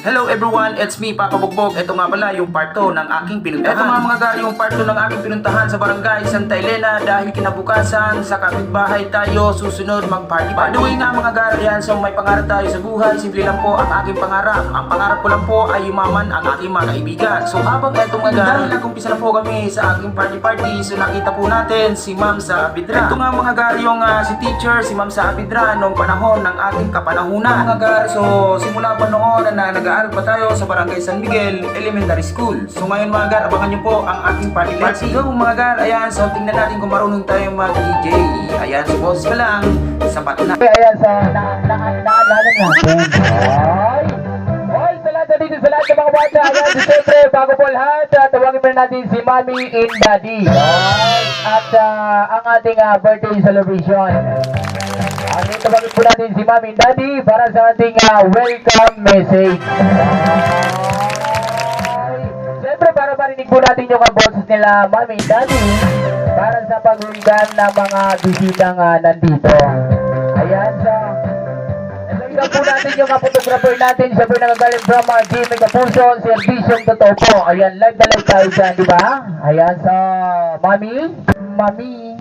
Hello everyone, it's me, Papa Bugbog. Ito nga pala yung part 2 ng aking pinuntahan. Ito nga mga gar, yung part 2 ng aking pinuntahan sa barangay Santa Elena dahil kinabukasan sa kapitbahay tayo susunod mag-party. By the way nga mga gar, yan, so may pangarap tayo sa buhay. Simple lang po ang aking pangarap. Ang pangarap ko lang po ay yumaman ang aking mga kaibigan. So habang ito mga gar, dahil nag-umpisa na po kami sa aking party, so nakita po natin si Ma'am sa Abidra. Ito nga mga gar, yung si teacher, si Ma'am sa Abidra noong panahon ng ating kapanahunan. Mga gar, so simula pa noon na nag-aaral pa tayo sa Barangay San Miguel Elementary School. So ngayon mga gar, abangan nyo po ang ating party. Let's go mga gar, ayan, so tingnan natin kung marunong tayo mag-DJ. Ayan, so boses ka lang, sapat na. Ayan, so naalala natin. Ay, sa lahat dito, sa lahat ng mga bata. Ayan, so siyempre, bago po lahat, tawagin pa natin si Mommy and Daddy. At ang ating birthday celebration. Tawagin po natin si Mommy and Daddy para sa ating welcome message. Siyempre, para marinig po natin yung boses nila Mommy and Daddy para sa paghunggan ng mga bisitang nandito. Ayan, so ito po natin yung photographer natin. Siyempre nagagaling from Jimmy Kapuso, servisyong totoo po. Ayan, live na live tayo dyan, di ba? Ayan, so Mommy, Mommy,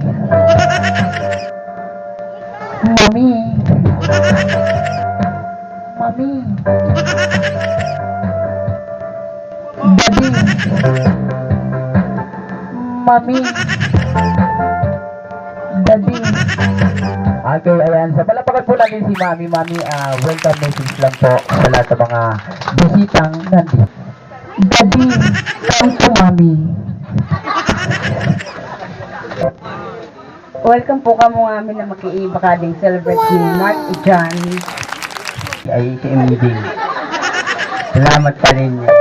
Mommy, Mommy, Daddy, Mommy, Daddy. Okay, ayan. So, palapakan po natin si Mommy. Mommy, welcome message lang po sa lahat ng mga bisitang nandito. Daddy, come to Mommy. Welcome po ka mo amin na makiibakaling celebrate ni Mark John. Ay, kaimiding. Salamat pa rin niya.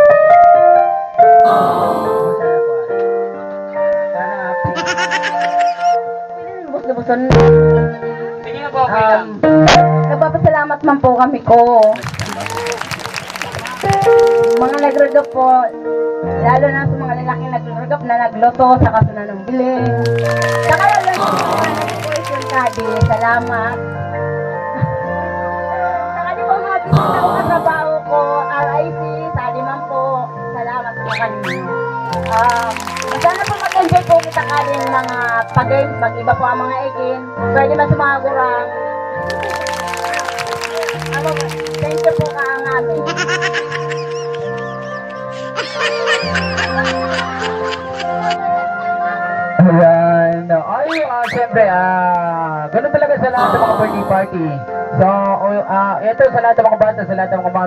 Buson. Nagpapasalamat man po kami ko. Mga nagregap po, lalo na sa mga lalaking nagregap na nagloto sa kasunan ng bili. Saka lalo sa mga nag-question kadi, salamat. Saka di po mga bisita ko katrabaho ko, RIC, sali man po, salamat po kanina. Sana po mag-enjoy po kita kalin mga pag-games, mag-iba po ang mga egin. Pwede ba sumagurang? Thank you po ka ang amin. Ayan. Ay, siyempre, ganun talaga sa lahat ng mga birthday party. So, ito sa lahat ng mga bata, sa lahat ng mga